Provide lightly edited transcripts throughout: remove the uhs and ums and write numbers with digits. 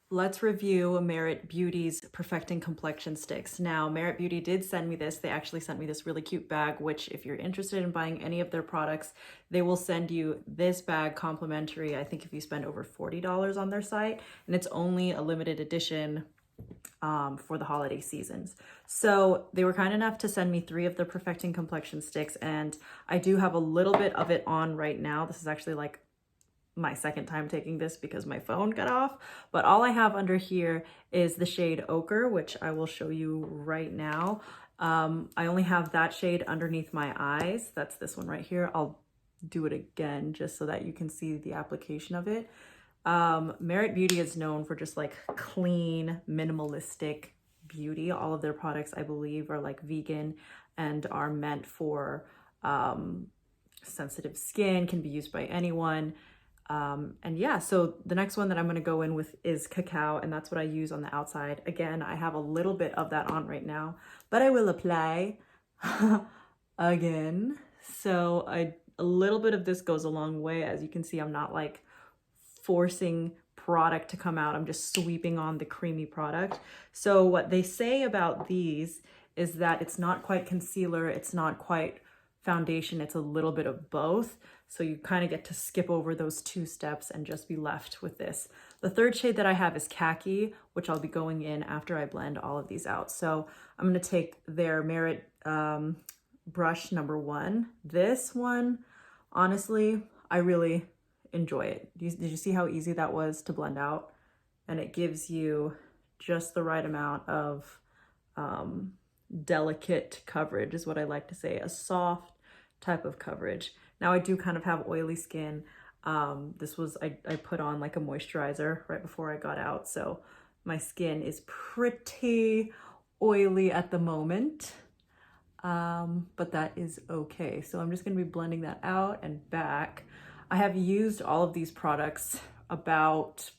Let's review Merit Beauty's Perfecting Complexion Sticks. Now, Merit Beauty did send me this. They actually sent me this really cute bag, which if you're interested in buying any of their products, they will send you this bag complimentary, I think if you spend over $40 on their site, and it's only a limited edition for the holiday seasons. So they were kind enough to send me 3 of the Perfecting Complexion Sticks, and I do have a little bit of it on right now. This is actually like my second time taking this because my phone got off, but all I have under here is the shade Ochre, which I will show you right now. I only have that shade underneath my eyes. That's this one right here. I'll do it again just so that you can see the application of it. Merit Beauty is known for just like clean, minimalistic beauty. All of their products, I believe, are like vegan and are meant for sensitive skin, can be used by anyone. And yeah, so the next one that I'm going to go in with is Cacao, and that's what I use on the outside. Again, I have a little bit of that on right now, but I will apply again. So a little bit of this goes a long way. As you can see, I'm not like forcing product to come out. I'm just sweeping on the creamy product. So what they say about these is that it's not quite concealer, it's not quite foundation, it's a little bit of both. So you kind of get to skip over those 2 steps and just be left with this. The third shade that I have is Khaki, which I'll be going in after I blend all of these out. So I'm going to take their Merit brush number 1. This one, honestly, I really enjoy it. Did you see how easy that was to blend out? And it gives you just the right amount of delicate coverage is what I like to say, a soft type of coverage. Now I do kind of have oily skin. This was, I put on like a moisturizer right before I got out. So my skin is pretty oily at the moment, but that is okay. So I'm just gonna be blending that out and back. I have used all of these products about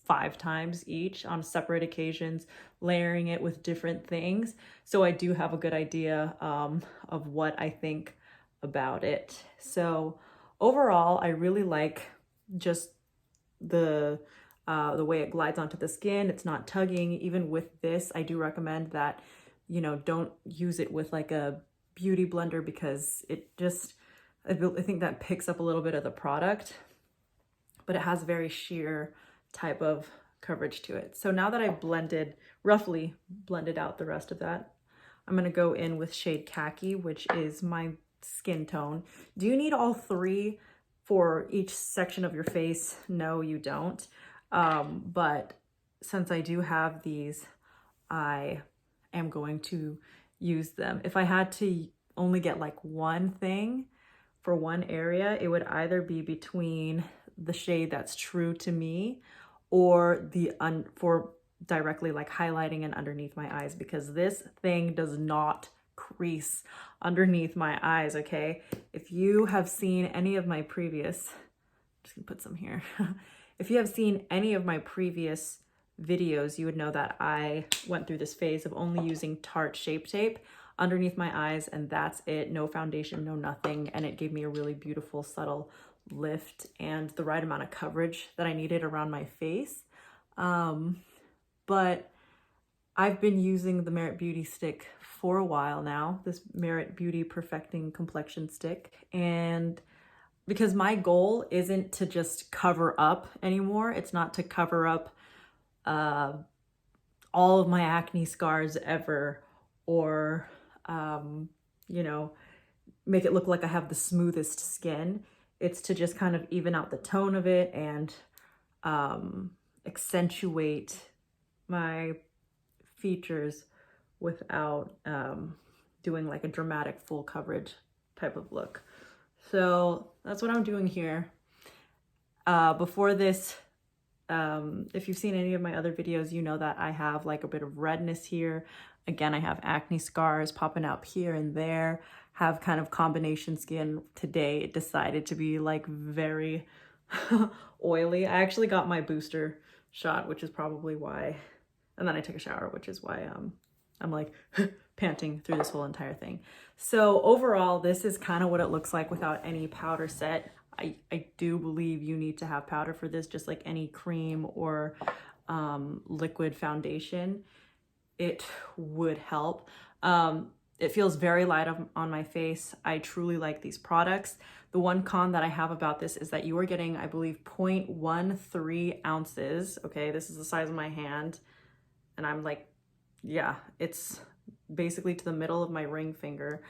5 times each on separate occasions, layering it with different things. So I do have a good idea of what I think about it. So overall, I really like just the way it glides onto the skin. It's not tugging. Even with this, I do recommend that, you know, don't use it with like a beauty blender because it just, I think that picks up a little bit of the product, but it has very sheer type of coverage to it. So now that I roughly blended out the rest of that, I'm gonna go in with shade Khaki, which is my skin tone. Do you need all 3 for each section of your face? No, you don't. But since I do have these, I am going to use them. If I had to only get like one thing for one area, it would either be between the shade that's true to me or for directly like highlighting and underneath my eyes, because this thing does not crease underneath my eyes, okay? If you have seen any of my previous, I'm just gonna put some here. If you have seen any of my previous videos, you would know that I went through this phase of only using Tarte Shape Tape underneath my eyes, and that's it. No foundation, no nothing, and it gave me a really beautiful, subtle lift and the right amount of coverage that I needed around my face. But I've been using the Merit Beauty stick for a while now, this Merit Beauty Perfecting Complexion stick, and because my goal isn't to just cover up anymore, it's not to cover up all of my acne scars ever, or you know, make it look like I have the smoothest skin. It's to just kind of even out the tone of it and accentuate my features without doing like a dramatic full coverage type of look. So that's what I'm doing here. Before this, if you've seen any of my other videos, you know that I have like a bit of redness here. Again, I have acne scars popping up here and there, have kind of combination skin. Today it decided to be like very oily. I actually got my booster shot, which is probably why, and then I took a shower, which is why I'm like panting through this whole entire thing. So overall, this is kind of what it looks like without any powder set. I do believe you need to have powder for this, just like any cream or liquid foundation, it would help. It feels very light on my face. I truly like these products. The one con that I have about this is that you are getting, I believe, 0.13 ounces. Okay, this is the size of my hand. And I'm like, yeah, it's basically to the middle of my ring finger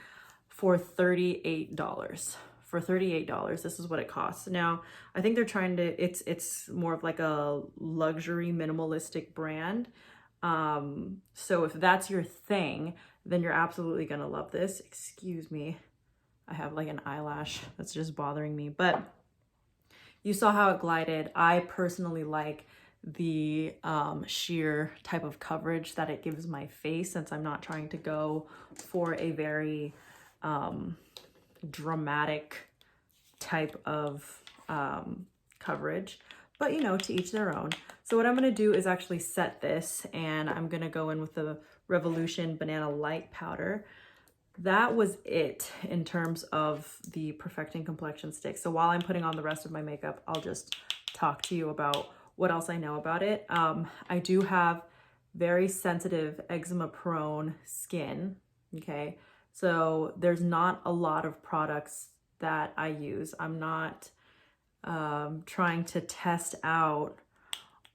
for $38. For $38, this is what it costs. Now, I think they're trying to, it's more of like a luxury minimalistic brand. So if that's your thing, then you're absolutely gonna love this. Excuse me, I have like an eyelash that's just bothering me, but you saw how it glided. I personally like the sheer type of coverage that it gives my face, since I'm not trying to go for a very dramatic type of coverage, but you know, to each their own. So what I'm going to do is actually set this, and I'm going to go in with the Revolution Banana Light Powder. That was it in terms of the Perfecting Complexion stick. So while I'm putting on the rest of my makeup, I'll just talk to you about what else I know about it. I do have very sensitive eczema prone skin. Okay. So there's not a lot of products that I use. I'm not trying to test out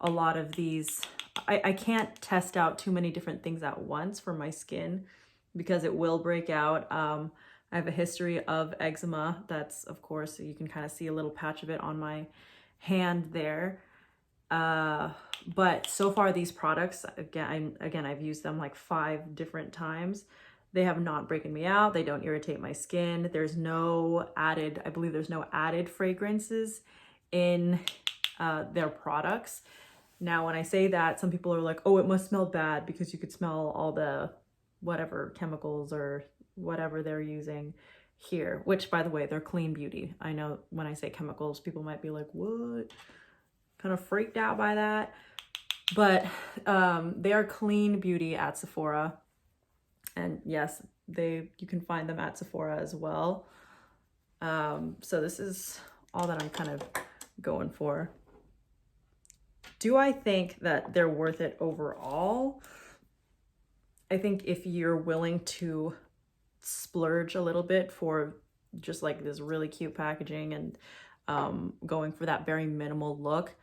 a lot of these. I can't test out too many different things at once for my skin because it will break out. I have a history of eczema. That's, of course, you can kind of see a little patch of it on my hand there. But so far these products, again, I've used them like 5 different times. They have not broken me out. They don't irritate my skin. There's no added, I believe there's no added fragrances in their products. Now, when I say that, some people are like, oh, it must smell bad because you could smell all the whatever chemicals or whatever they're using here, which, by the way, they're clean beauty. I know when I say chemicals, people might be like, what? Kind of freaked out by that. But they are clean beauty at Sephora. And yes, you can find them at Sephora as well. So this is all that I'm kind of going for. Do I think that they're worth it overall? I think if you're willing to splurge a little bit for just like this really cute packaging and going for that very minimal look,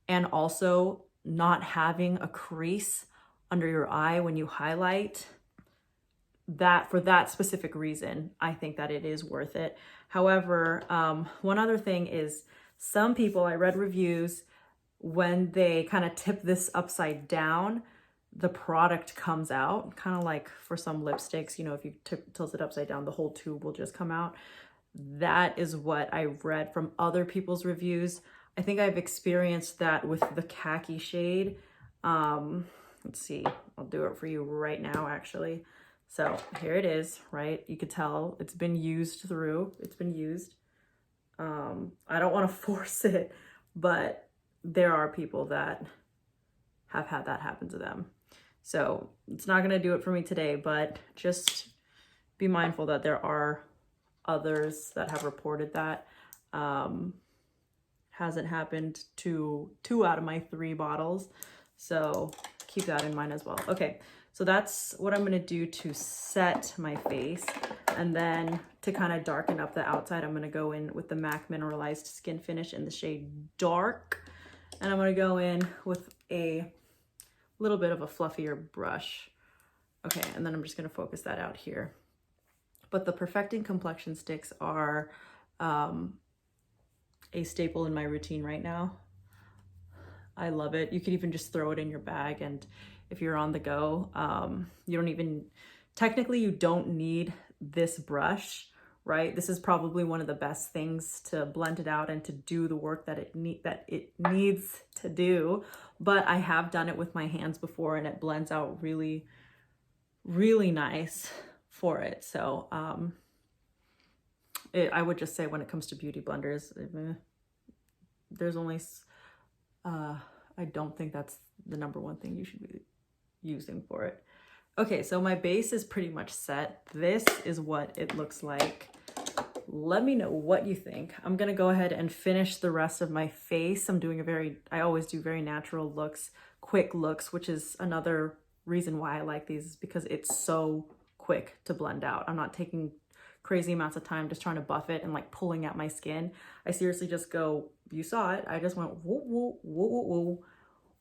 and also not having a crease under your eye when you highlight, that for that specific reason, I think that it is worth it. However, one other thing is some people, I read reviews, when they kind of tip this upside down, the product comes out, kind of like for some lipsticks, you know, if you tilt it upside down, the whole tube will just come out. That is what I read from other people's reviews. I think I've experienced that with the Khaki shade. Let's see, I'll do it for you right now, actually. So here it is, right? You could tell it's been used through, it's been used. I don't want to force it, but there are people that have had that happen to them. So it's not going to do it for me today, but just be mindful that there are others that have reported that. Hasn't happened to 2 out of my 3 bottles. So keep that in mind as well. Okay, so that's what I'm going to do to set my face. And then to kind of darken up the outside, I'm going to go in with the MAC Mineralized Skin Finish in the shade Dark. And I'm going to go in with a little bit of a fluffier brush. Okay, and then I'm just going to focus that out here. But the Perfecting Complexion sticks are a staple in my routine right now. I love it. You could even just throw it in your bag, and if you're on the go, you don't even, technically you don't need this brush, right? This is probably one of the best things to blend it out and to do the work that it needs to do. But I have done it with my hands before, and it blends out really, really nice for it. So I would just say when it comes to beauty blenders, there's only, I don't think that's the #1 thing you should be using for it. Okay, so my base is pretty much set. This is what it looks like. Let me know what you think. I'm gonna go ahead and finish the rest of my face. I'm doing I always do very natural looks, quick looks, which is another reason why I like these, is because it's so quick to blend out. I'm not taking crazy amounts of time just trying to buff it and like pulling at my skin. I seriously just go, you saw it, I just went woo woo woo woo woo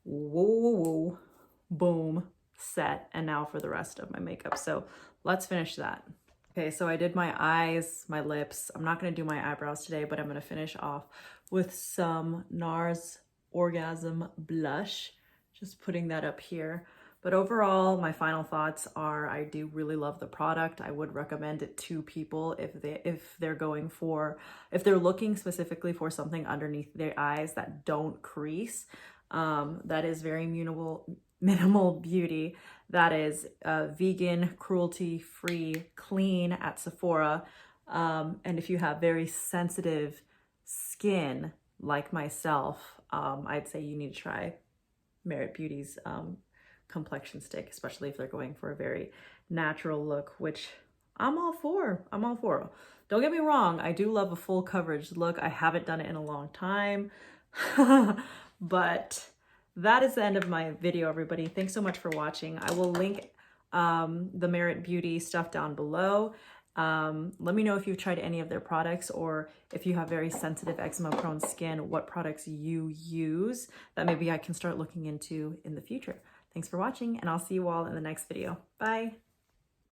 woo woo woo, boom, set. And now for the rest of my makeup. So let's finish that. Okay, so I did my eyes, my lips. I'm not gonna do my eyebrows today, but I'm gonna finish off with some NARS Orgasm blush. Just putting that up here. But overall, my final thoughts are I do really love the product. I would recommend it to people if they're looking specifically for something underneath their eyes that don't crease. That is very minimal beauty. That is vegan, cruelty-free, clean at Sephora. And if you have very sensitive skin like myself, I'd say you need to try Merit Beauty's complexion stick, especially if they're going for a very natural look, which I'm all for. Don't get me wrong, I do love a full coverage look. I haven't done it in a long time. But that is the end of my video, everybody. Thanks so much for watching. I will link the Merit Beauty stuff down below. Let me know if you've tried any of their products, or if you have very sensitive eczema prone skin, what products you use that maybe I can start looking into in the future. Thanks for watching, and I'll see you all in the next video. Bye.